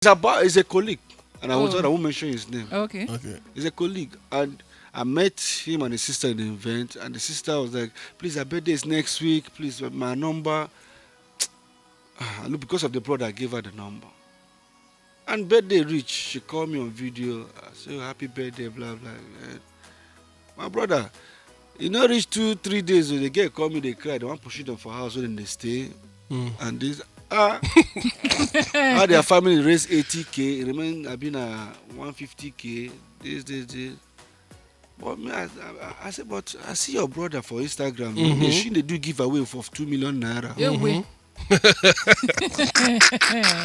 It's a colleague, and I won't mention his name. Okay. He's a colleague, and I met him and his sister in the event, and the sister was like, "Please, her birthday is next week. Please, my number." And because of the brother, I gave her the number. And birthday reached, she called me on video. I said, "Oh, happy birthday, blah blah." My brother, you know, reach 2 3 days. They get call me, they cry. They want to push them for house, so then they stay. And this how their family raise 80K, remain I've been 150K. This. But me, I said, but I see your brother for Instagram. They shouldn't do giveaway for 2 million naira.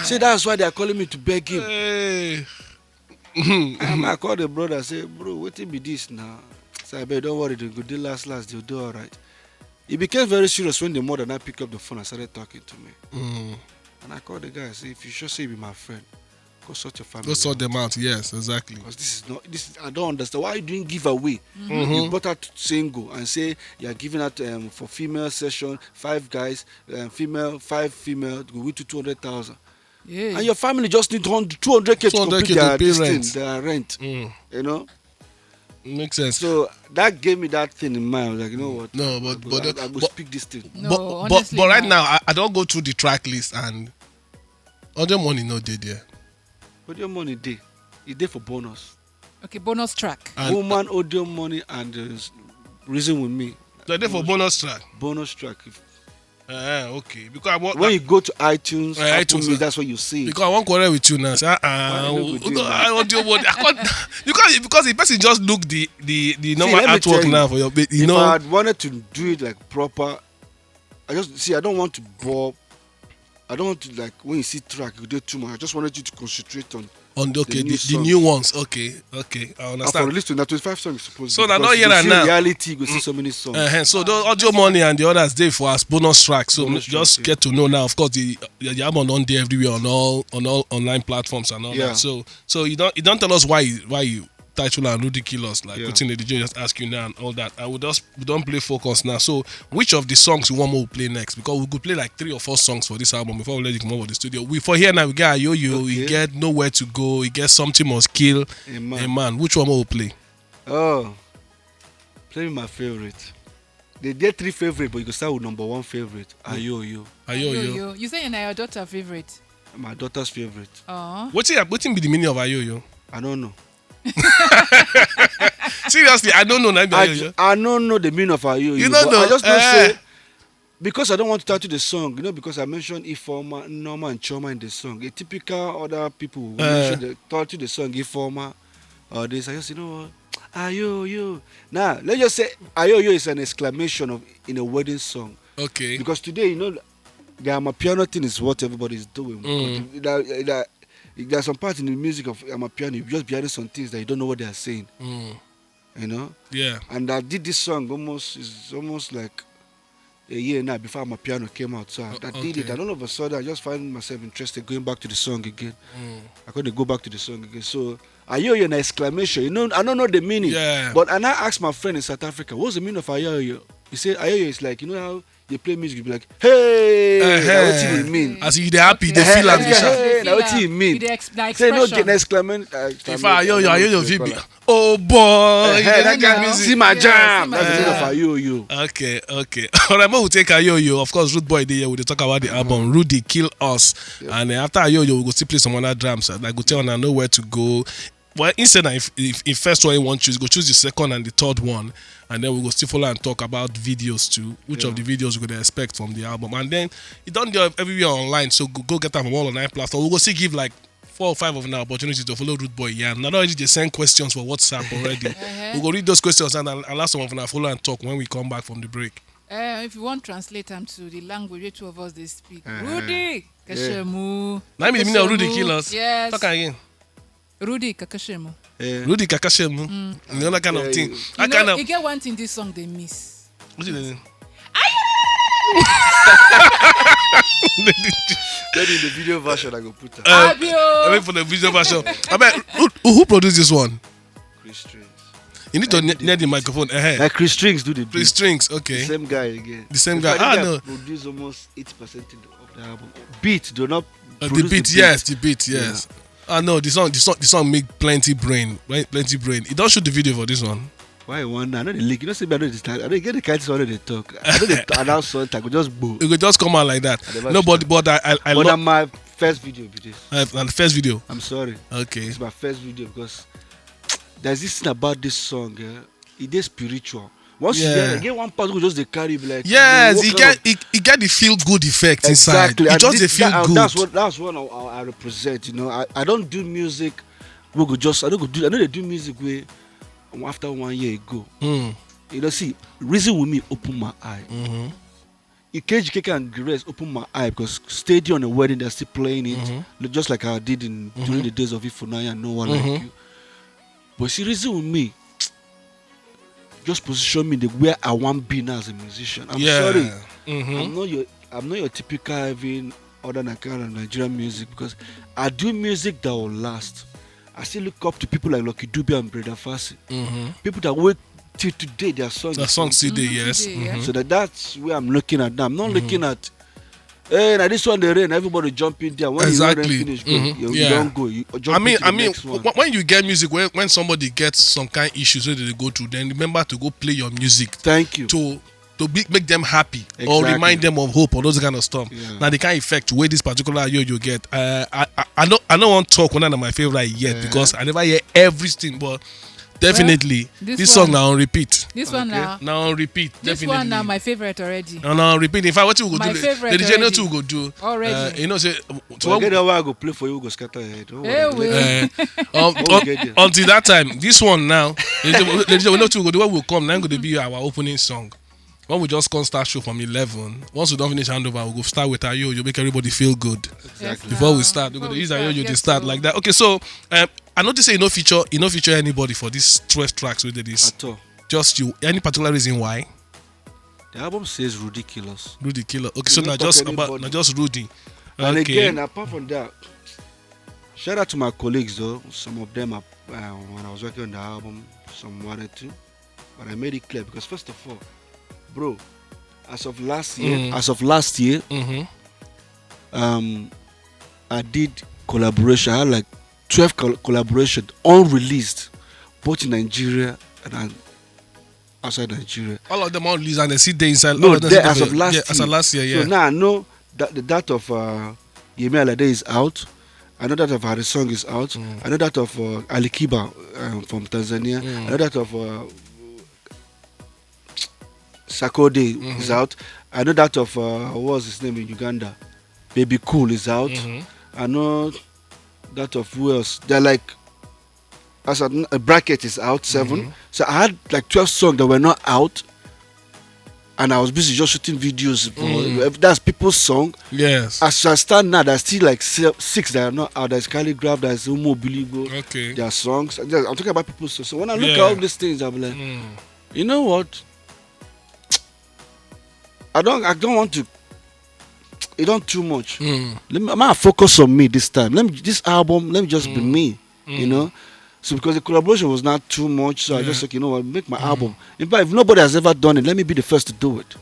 Say that's why they are calling me to beg him. And I called the brother. I say, bro, what be this now? Say, I bet don't worry, they'll do last. They'll do all right. It became very serious when the mother now picked up the phone and started talking to me. And I called the guy and said, if you sure say you be my friend, go sort your family. Go sort them out, yes, exactly. Because I don't understand. Why are you doing giveaway? You bought out single and say you are giving out for female session, 5 guys, female, 5 female, go with to 200,000. Yeah. And your family just need 200K to complete their rent. You know? Makes sense. So that gave me that thing in mind. I was like, you know what? No, I will speak this thing. No, but right now, I don't go through the track list and other money no day there. But your money day, it's there for bonus. Okay, bonus track. And woman audio money and reason with me. So there for bonus track. Bonus track. Okay. Because when you go to iTunes, iTunes, that's what you see. Because I want to quarrel with you now. I want your money. Because the person just look the normal artwork now for your bit. If I had wanted to do it like proper, I don't want to bore. I don't want to, like, when you see track, you do too much. I just wanted you to concentrate on the new ones. Okay, I understand. For release to 25 songs, supposed. So now not here and now. Reality, you go see so many songs. So the audio money and the others there for us bonus track. So just get to know now. Of course, the album on there everywhere on all online platforms and all that. So you don't tell us why you title and Rudy kill us, like putting the DJ just ask you now and all that, and we don't play focus now. So which of the songs you want me to play next? Because we could play like 3 or 4 songs for this album before we let you come over the studio. We for here now we get Yo-Yo, we get Nowhere to Go, we get Something Must Kill, a man. Which one will play? Oh, play my favorite. They get 3 favorite, but you can start with number 1 favorite. Ayo-Yo. You say you're your daughter's favorite. My daughter's favorite. What's be the meaning of Ayo-Yo? I don't know. Seriously, I don't know. I don't know the meaning of Ayo-Yo. You don't know. I just don't say, because I don't want to title the song, because I mentioned Ifeoma, Norma, and Choma in the song. A typical other people will mention title the song Ifeoma or this. I just say, you know what? Ayo-Yo. Now, let's just say Ayo-Yo is an exclamation in a wedding song. Okay. Because today, the amapiano thing is what everybody is doing. There's some part in the music of amapiano, you're just behind some things that you don't know what they are saying. You know? Yeah. And I did this song almost like a year now before amapiano came out. So I did it, and all of a sudden I just find myself interested going back to the song again. I couldn't go back to the song again. So Ayo-Yo an exclamation. I don't know the meaning. Yeah. But and I asked my friend in South Africa, what's the meaning of Ayo-Yo? He said Ayo-Yo is like, how you play music, you be like, hey, what do you mean? As you happy, they feel like what do you mean? Say no, get exclamation. If Ayo-Yo, VB. Oh boy, see my jam. That's the meaning of Ayo-Yo. Okay. All right, we'll take Ayo-Yo. Of course, Rudeboy there. We'll talk about the album Rudy Kill Us, and after Ayo-Yo, we'll go still play some other drums. Like we'll tell you know where to go. Well, instead, if first one you want to choose, go choose the second and the third one, and then we go still follow and talk about videos too. Which of the videos we could expect from the album, and then you don't do everywhere online, so go get them from all online platforms. We'll go still give like 4 or 5 of our opportunities to follow Rudeboy. Yeah, not already they send questions for WhatsApp already. We'll go read those questions and allow some of our follow and talk when we come back from the break. If you want to translate them to the language the 2 of us they speak. Rudy, Kashemu. Now me the meaning of Rudy Kill Us. Yes. Talk again. Rudy Kakashemu. Rudy Kakashemu. The other kind of thing. You get one thing this song they miss. What's it? Maybe in the video version I go put that. I mean for the video version. I mean, who produced this one? Chris Strings. You need to near the microphone. Like Chris Strings do the beat. Chris Strings, okay. The same guy again. The same guy. No. Produce almost 80% of the album. Beat do not. The beat, yes. No, the song make plenty brain. Plenty brain. You don't shoot the video for this one. Why you wonder? I know the link. You know, say I know the style. I don't get the kind of they talk. I know the announce something. I could just boo. It could just come out like that. No, but I But love my first video be this. the first video. I'm sorry. Okay. It's my first video because there's this thing about this song. It is spiritual. Once you get one part, who just they carry be like. Yes, he get the feel good effect Exactly. inside. It just they feel good. That's what I represent. You know, I don't do music. I know they do music where after 1 year ago. You know, see, reason with me open my eye. KK and Grace open my eye because stadium and wedding they're still playing it, just like I did during the days of Ifunaya and No One Like You. But see, reason with me, just position me the where I want to be now as a musician. I'm sorry, I'm not your typical having other kind of Nigerian music because I do music that will last. I still look up to people like Lucky Dube and Brother Fassi. People that wait till today their songs. The songs today, yes. So that's where I'm looking at now. I'm not looking at hey, now this one they rain, everybody jump in there. When Exactly. you finish, you don't go. You jump into the next one. when you get music, when somebody gets some kind of issues where they go through, then remember to go play your music Thank you. to make them happy or Exactly. remind them of hope or those kind of stuff. Yeah. Now the kind of effect where this particular you get. I don't want to talk one of my favorite yet because I never hear everything, but definitely Well, this one- song now on repeat. This one now. Now on repeat. This Definitely. one now my favorite already. No, no, repeat. In fact, what you go My do? favorite The DJ know already. to go do. Already. You know, say. So I get that way I go play for you, go scatter your head. Don't Hey, worry. wait. Until that time, this one now, the DJ we know to go do. What will come now? Going to be our opening song. When we just can't start show from 11. Once we don't finish handover, we'll go start with Ayo. You make everybody feel good. Exactly. Before we start, we're going to use Ayo to start like that. Okay, so I noticed you no feature anybody for these 12 tracks we did this. At all. Just you. Any particular reason why? The album says Ridiculous. Rudy Killer. Okay, so You now don't just talk about anybody. now just Rudy. And Okay. again, apart from that, shout out to my colleagues though. Some of them, when I was working on the album, some wanted to, but I made it clear because first of all, bro, as of last year, I did collaboration. I had like 12 collaboration unreleased, both in Nigeria and outside Nigeria. All of them on release and they sit there inside. No, all of them there, sit as there- of last yeah, year. as of last year, yeah. So now I know that the that of Yemi Alade is out. I know that of Harry Song is out. I know that of Ali Kiba from Tanzania. I know that of Sakode is out. I know that of what was his name in Uganda? Baby Cool is out. I know that of who else? They're like as a bracket is out 7. So I had like 12 songs that were not out. And I was busy just shooting videos. If that's people's song. Yes. As I stand now, there's still like 6 that are not out. There's Calligraph, there's Umo Biligo. Okay. Their songs. I'm talking about people's songs. So when I look at Yeah. all these things, I'm like, you know what? I don't want to. It don't too much. I'm gonna focus on me this time. This album, let me just be me. You know. So because the collaboration was not too much, so I just like, you know what, make my album. In fact, if nobody has ever done it, let me be the first to do it.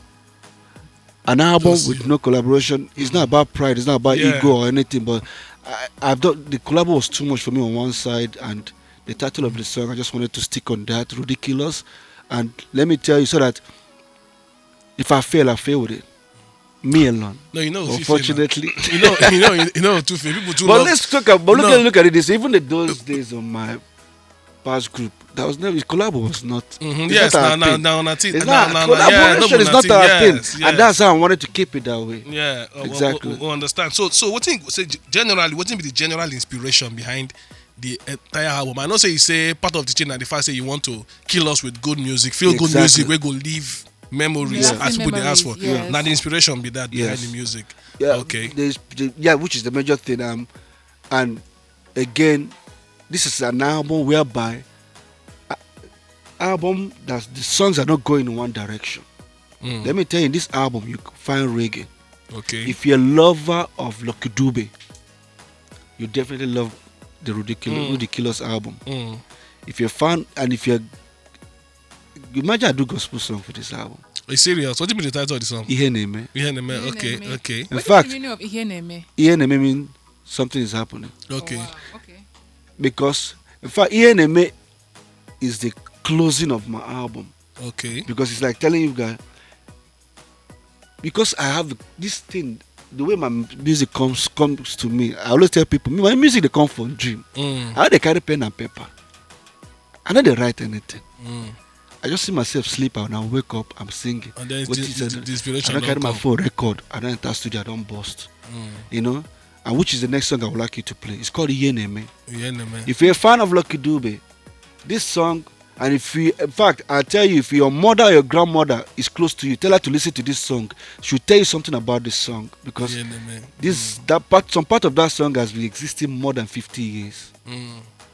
An album with no collaboration is not about pride, it's not about ego or anything, but I've done the collab was too much for me on one side, and the title of the song I just wanted to stick on that, Ridiculous. And let me tell you so that if I fail with it. Me alone. No, you know. Unfortunately. You know. Too fair. People too. But love- let's talk about look at it this. Even in those days on my past group, that was never collab was not. Yes, not our now, thing. It's not collaboration is not our thing, and that's how I wanted to keep it that way. Yeah, Exactly. We understand. So what thing? Say generally, what thing be the general inspiration behind the entire album? I know say you say part of the thing and the fact say you want to kill us with good music, feel good music, we go leave memories Yeah. as people they ask for. Yes. Now the inspiration be that behind the music. Yeah, Okay. Which is the major thing. And again, this is an album whereby that the songs are not going in one direction. Let me tell you, in this album you find reggae. Okay. If you're a lover of Lucky Dube, you definitely love the Ridiculous album. If you're a fan, and if you're imagine I do gospel song for this album. Are you serious? What do you mean the title of the song? Iheneme. Okay. In In fact, the meaning of Iheneme? Iheneme means something is happening. Okay. Oh, wow. Okay. Because in fact, ENMA is the closing of my album Okay. because it's like telling you guys, because I have this thing, the way my music comes to me. I always tell people, my music they come from dream. I know they carry pen and paper. I know they write anything. I just see myself sleep and I wake up, I'm singing. And then What it's is the it? inspiration. I don't carry don't my come. phone record. I don't enter studio. I don't bust. You know. And which is the next song I would like you to play? It's called Yeneme. Yeah, no, man. If you're a fan of Lucky Dube, this song, and if you, in fact, I tell you, if your mother or your grandmother is close to you, tell her to listen to this song. She'll tell you something about this song because Yeah, no, man. this that part, some part of that song has been existing more than 50 years.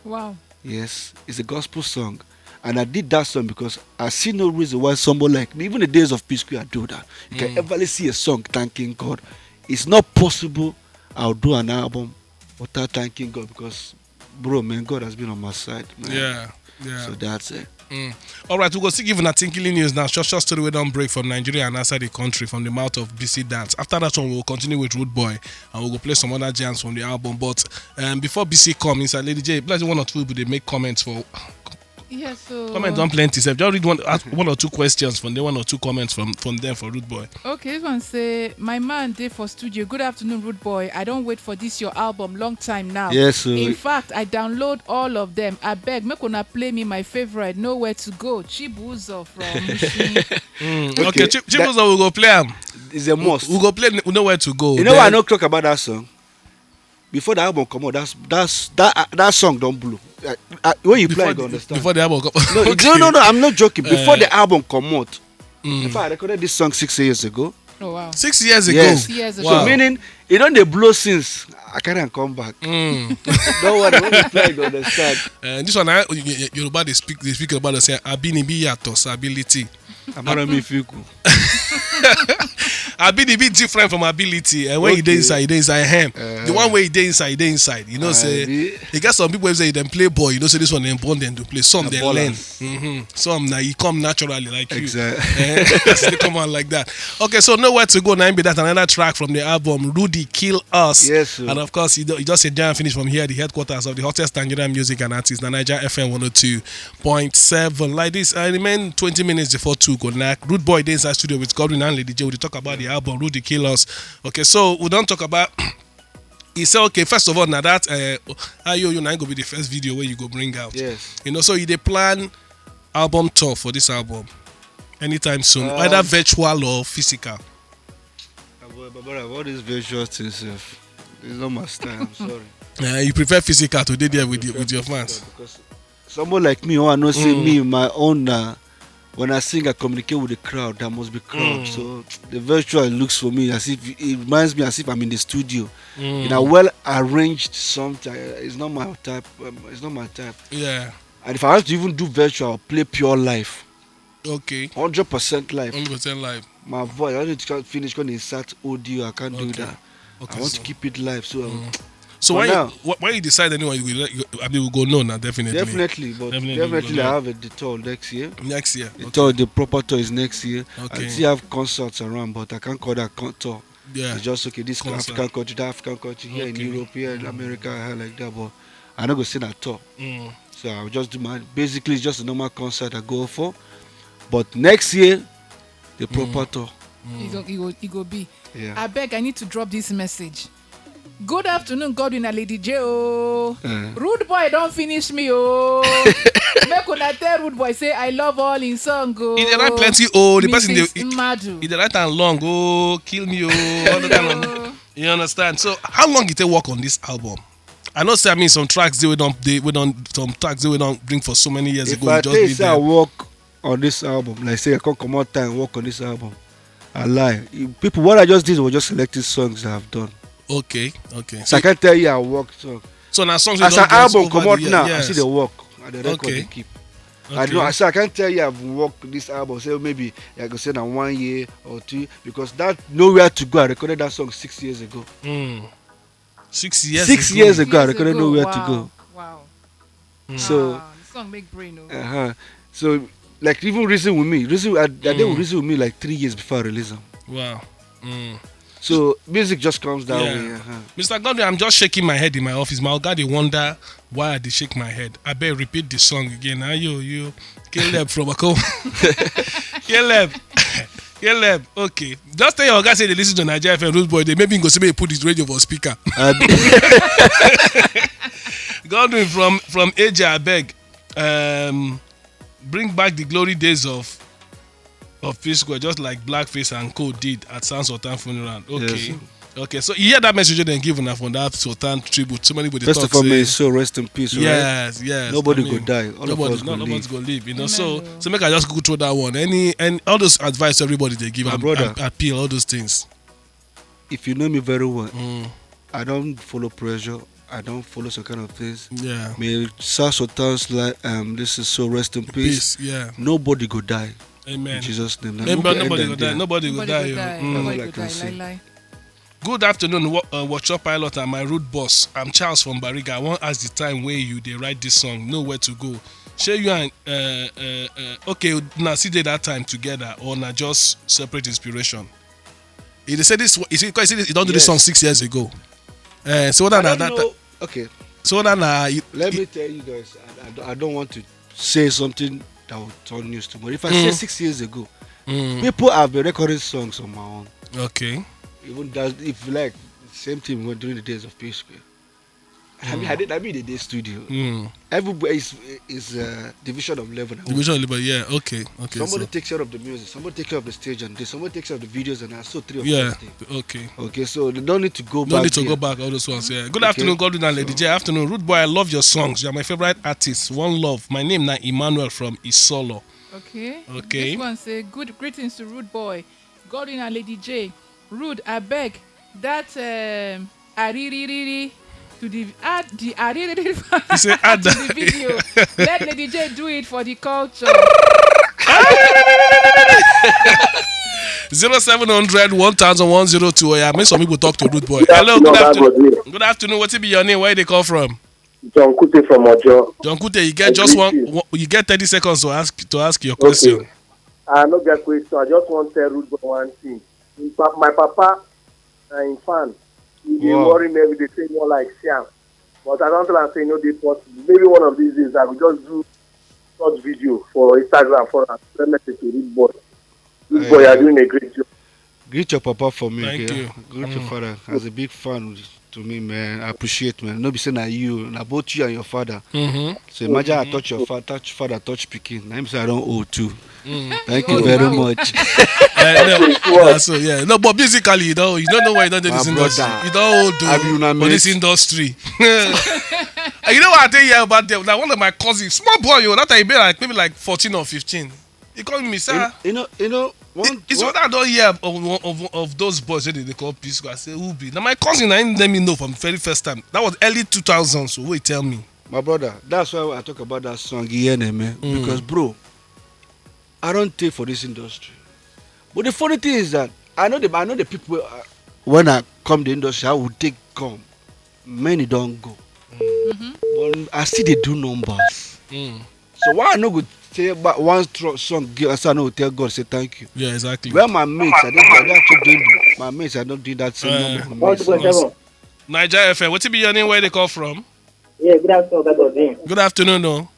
Wow. Yes, it's a gospel song. And I did that song because I see no reason why somebody like me, even the days of Peace Square, I do that. You can ever see a song thanking God. It's not possible I'll do an album without thanking God because, bro, man, God has been on my side, man. Yeah. Yeah. So that's it. All right, we'll go still give a tinkling news now. Short story we don't break from Nigeria and outside the country from the mouth of BC Dance. After that one, we'll continue with Rudeboy and we'll go play some other jams from the album. But before BC come inside, Lady J, please one or two people they make comments for. Yeah, so Comment on plenty. So just read ask one or two questions from there, one or two comments from them for Rudeboy. okay, this one say, my man dey for studio. Good afternoon, Rudeboy. I don't wait for this your album long time now. Yes, so In fact, I download all of them. I beg, make una play me my favorite. Nowhere to go. Chibuzo from Mushin. Okay, Chibuzo will go play them. it's a must. We'll go play Nowhere to Go. You know why I don't talk about that song? Before the album come out, that song don't blow. When you play, you go understand. Before the album come. No, Okay. no, I'm not joking. Before the album come out, in fact, I recorded this song 6 years ago. Oh wow. 6 years ago. Yes. 6 years ago. Wow. So meaning, it don't they blow since I can't come back. Don't worry, when you play, you go understand. This one, Yoruba they speak about the say abinibi yato ability. I'm not me if you cool. Abinibi different from ability, and when you dey inside him. The one way you dey inside. You know, say you get some people who say them play ball. You know, say this one they born them to play. Some they learn. Some now you come naturally like you. Exactly. They come out like that. Okay, so Nowhere to Go. Now be that another track from the album Rudy Kill Us. Yes, sir. And of course, you just a jam finish from here, the headquarters of the hottest Nigerian music and artists, Naija FM 102.7. Like this, I remain 20 minutes before 2 go knack. Rudeboy dey inside studio with Godwin and Lady J. We talk about the album Rudy Kill Us. Okay, so we don't talk about. He said, okay, first of all, now that you now go be the first video where you go bring out. Yes. You know, so you dey plan album tour for this album anytime soon, either virtual or physical. What is visual things? It's not my style. I'm sorry. You prefer physical to dey there with your fans. Because someone like me, I know say me, my own. When I sing, I communicate with the crowd. There must be crowd. So the virtual looks for me as if it reminds me as if I'm in the studio in a well arranged something. It's not my type. It's not my type. Yeah. And if I have to even do virtual, I'll play pure live. Okay. 100% live. 100% live. My voice, I need to finish when insert audio. I can't do that. Okay, I want to keep it live. So For when you decide anyway, we'll go no now, definitely. Definitely, I have the tour next year. Next year. The proper tour is next year. Okay. I still have concerts around, but I can't call that tour. Yeah. It's just okay. This Concert. African country, that African country here in Europe, here in America, here like that. But I'm not gonna sing that tour. So I'll just do basically it's just a normal concert I go for. But next year, the proper tour. He go be. Yeah. I beg, I need to drop this message. Good afternoon, Godwin and Lady J. Rude boy, don't finish me. Make una tell Rude boy say I love all in song. He dey write plenty. The person Madu. he dey write am long. Kill me. All the kind of, you understand? So how long it take work on this album? I know. Say I mean some tracks they don't bring for so many years if ago. I You just tell you did say I them. work on this album, like say I can't come out time work on this album, I lie. People, what I just did was just selecting songs that I've done. Okay. So I can't tell you I worked. So now songs As you an don't album over come the out year, now, yes. I see the work and the record Okay. they keep. I don't know. I can't tell you I've worked this album. Say maybe I could say now 1 year or 2 because that Nowhere to Go. I recorded that song 6 years ago. 6 years. 6 years ago, I recorded Nowhere to Go. Wow. So the song make brain. So like even Reason with Me. I did Reason with Me like 3 years before I release them. Wow. So music just comes that Yeah. way. Mr. Godwin, I'm just shaking my head in my office. My guy, they wonder why I dey shake my head. I better repeat the song again. You, Caleb from Ako. Caleb. Caleb, okay. Just tell your guy say they listen to Naija FM Rudeboy. They maybe go see me put his radio for speaker. Godwin from AJ, I beg. Bring back the glory days of P Square, just like Blackface and Co did at San Sultan funeral. Okay. Yes. Okay, so you hear that message then given from that Sultan tribute. So many people First talk of all, say, may his soul rest in peace. Right? yes. Nobody go die. All of us go nobody's live. gonna live. You know, Amen. so make I just go through that one. And all those advice to everybody they give, My brother. appeal, all those things. If you know me very well, Mm, I don't follow pressure. I don't follow some kind of things. yeah. May Sir Sultan's like this is so rest in peace. Peace. Yeah. Nobody go die. Amen. In Jesus' name. Now, Nobody end go them die. there. Nobody go die. Nobody Like go I die. say. Lie. Good afternoon, workshop pilot and my road boss. I'm Charles from Bariga. I want ask the time where you they write this song, know where to go. Share you and okay, now see they that time together or now just separate inspiration. He said this. He don't do this Yes. song 6 years ago. So I that don't know. Okay, so that let me tell you guys. I don't want to say something that will turn news tomorrow. If I say 6 years ago, people have been recording songs on my own. okay. Even that, if you like, same thing we were during the days of P Square. I mean, I mean the day studio. Everybody is division of level. Division labor, yeah, okay. Somebody So, takes care of the music. Somebody takes care of the stage and this. Somebody takes care of the videos and I saw three of yeah, them. okay. Okay, so they don't need to go back. No need to there. go back all those ones. Yeah. Good Okay. afternoon, Godwin and Lady J. Afternoon, Rude Boy. I love your songs. You're my favorite artist. One love. My name now Emmanuel from Isolo. Okay. Okay. This one say good greetings to Rude Boy, Godwin and Lady J. Rude, I beg that aririri to the add the aririri You say add to that. the video. Let Lady J do it for the culture. 0700 1102. Yeah, I mean some people talk to Rude Boy. Hello, good afternoon. Good afternoon. What's it be your name? Where they call from? John Kute from Ojo. John Kute, you get just Thank one. You get 30 seconds to ask your question. Okay. I no get question. I just want to tell Rude Boy one thing. My papa, in fan, he dey Wow. worry me every day, say more like Siam. But I don't tell am say no dey possible. Maybe one of these days I will just do short video for Instagram for a message to Rude Boy. Rude Boy, you are doing a great job. Greet your papa for me. Thank okay? you. Greet your father. As a big fan to me, man. I appreciate, man. No be saying na you, na both you and your father. So imagine I touch your father, touch Pikin. Na him say I don't owe too. Thank you very much. So yeah, no, but musically, you don't know why you don't do this My industry. brother. You don't Have you do not for this met? industry. And you know what I tell you about them? Like one of my cousins, small boy, that time he be like maybe like 14 or 15. He called me, sir. You know. It's what I don't hear of those boys that they call P Square. I say, who be? Now my cousin, I didn't let me know from the very first time. That was early 2000. So wait, tell me. My brother, that's why I talk about that song, Iyene, man. Because, bro, I don't take for this industry. But the funny thing is that I know the people, when I come the industry, I would take come. Many don't go. But I see they do numbers. So why I no go say about one song, I say I no go tell God, say thank you. Yeah, exactly. Well, my mates, I don't actually doing my mates, I don't do that same number. for mates. 1.7. Naija FM. What's it be your name? Where they call from? Yeah, good afternoon, Godwin. Good afternoon, no.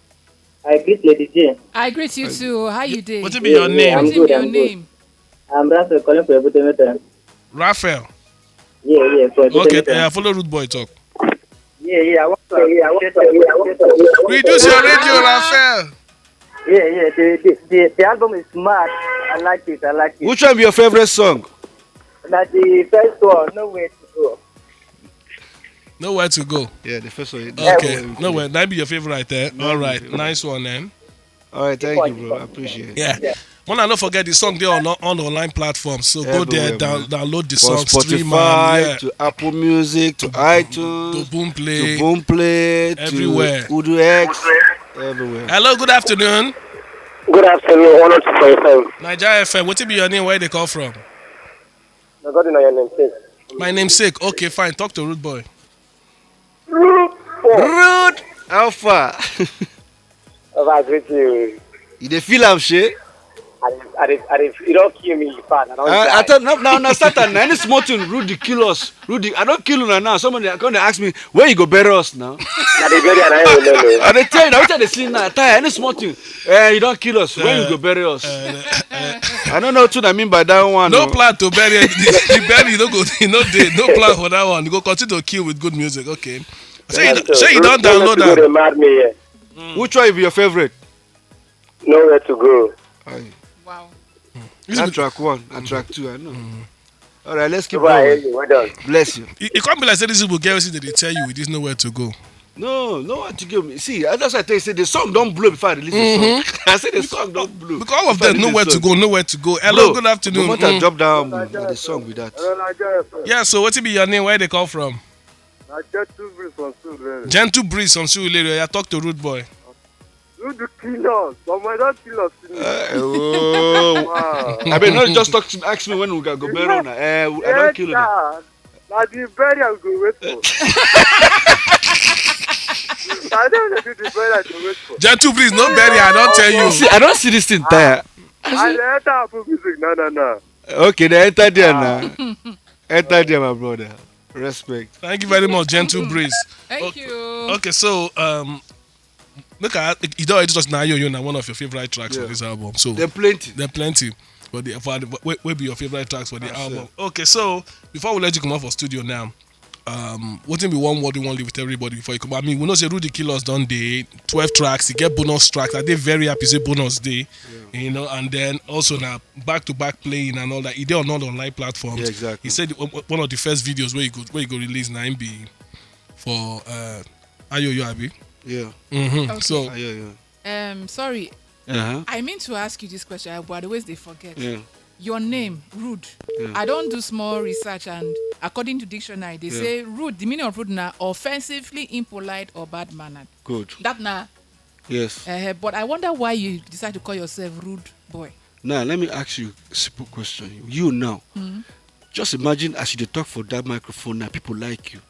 I greet Lady J. I greet you too. How you doing? What's it be your name? I'm What's good, your I'm good. name? I'm Russell calling for everything. Raphael. Yeah, for Okay, follow Rude Boy talk. Yeah, I want to. Reduce your radio, Raphael. Yeah, the album is smart. I like it. Which one be your favorite song? That the first one, nowhere to go. Nowhere to go. Yeah, the first one. Okay, nowhere. That be your favorite there. All right, nice one, then. All right, thank you, bro. I appreciate it. Yeah. When I don't forget the song, they're on the online platforms. So go there, Everywhere, man. download the From song, stream Spotify and to Apple Music to to iTunes Boomplay. to Boomplay Everywhere. to Udo X, everywhere. Hello, good afternoon. Good afternoon, 102.5. Naija FM. What be your name? Where they call from? I got in your name, please. My namesake. Okay, fine. Talk to Rude Boy. Rude Alpha. I greet you. You dey feel am, shey? you don't kill me, you fan. I thought now Satan. Any small thing, Rudy kill us. Rudy, I don't kill you now. Somebody gonna ask me where you go bury us now. And they tell you now they see now. Any small thing, you don't kill us. Where you go bury us? I don't know what I mean by that one. No plan to bury the bury. No plan for that one. You go continue to kill with good music. Okay. Say you don't download that. Which one is your favorite? Nowhere to go. Wow. That's track 1 and track 2. I know. All right, let's keep going. Well bless you. It can't be like say this people get that they tell you it is nowhere to go. No one to give me. See, that's why I tell you, say the song don't blow before I release the song. I say the song don't blow. Because all of them nowhere to go. Hello, good afternoon. The moment I drop down the song with that. Yeah, so what be your name? Where they come from? Gentle Breeze from Surulere. Gentle Breeze from Surulere. I talk to Rudeboy. Rudy kill us, but my don't kill us. Wow. I mean, not just ask me when we go bury on. I don't kill you. Now the burial go wait for. I don't do the burial to wait for. Gentle Breeze, no bury. I don't tell you. See, I don't see this thing there. I enter Apple music. No. Okay, they enter there now. Enter there, my brother. Respect. Thank you very much, Gentle Breeze. Thank you. Okay, so look at you don't just now you're one of your favorite tracks for this album. So There plenty. But what be your favorite tracks for the album? Okay, so before we let you come out for studio now, what be one word you want to leave with everybody before you come? I mean, we know say Rudy kill us done day 12 tracks. He get bonus tracks. I they very happy say bonus day, you know, and then also now back to back playing and all that. He did on all online platforms. Yeah, exactly. He said one of the first videos where you go release 9B for Ayoyo Abi. Yeah. Mm-hmm. Okay. So sorry. Uh-huh. I mean to ask you this question, but otherwise they forget. Yeah. Your name, Rude. Yeah. I don't do small research, and according to dictionary, they say rude. The meaning of rude now offensively impolite or bad mannered. Good. That now. Yes. But I wonder why you decide to call yourself Rude Boy. Now let me ask you a simple question. You now, just imagine as you dey talk for that microphone now, people like you.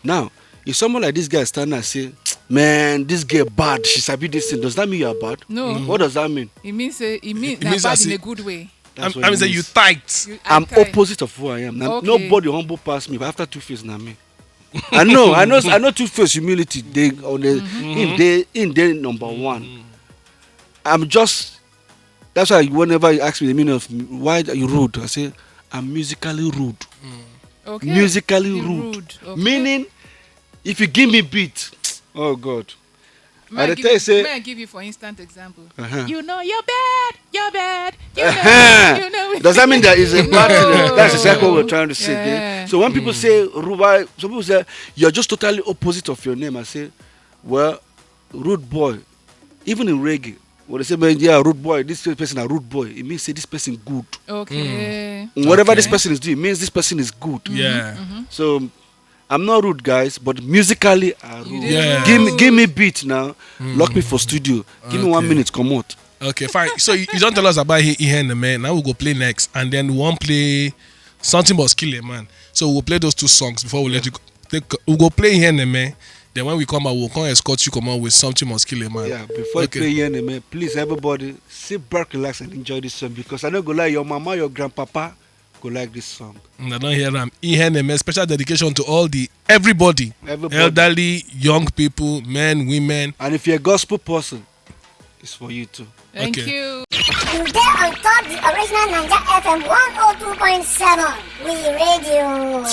Now, if someone like this guy stand and say, "Man, this girl bad. She sabi this thing." Does that mean you are bad? No. What does that mean? It means means bad in a good way. I mean say you tight. I'm opposite of who I am. Now, Okay. nobody humble past me, but after Two-Face na me. I know Two-Face humility. They they number one. I'm just. That's why whenever you ask me the meaning of why are you rude, I say I'm musically rude. Okay. Musically rude. Okay. Meaning, if you give me beat, oh God. May I give you for instant example? You know you're bad. You know. Does that mean that is a bad thing? That's exactly what we're trying to say. Yeah. Okay? So when people say Rubai, some people say you're just totally opposite of your name. I say, well, rude boy. Even in reggae, when they say, man, yeah, rude boy, this person a rude boy, it means say this person good. Okay. Whatever this person is doing, it means this person is good. Yeah. So I'm not rude, guys, but musically I'm rude. Yeah. Give me beat now. Lock me for studio. Give me 1 minute, come out. Okay, fine. So you don't tell us about here in the man. Now we'll go play next, and then we won't play Something Must Kill a Man. So we'll play those two songs before we let you go. We'll go play here in the man. Then when we come out, we'll come escort you come out with Something Must Kill a Man. Yeah, before you play here in the man, please everybody sit back, relax, and enjoy this song because I don't go like your mama, your grandpapa go like this song. I don't hear them. Here special dedication to all everybody, elderly, young people, men, women. And if you're a gospel person, it's for you too. Thank Okay. you. You get on top the original Naija FM 102.7. We radio.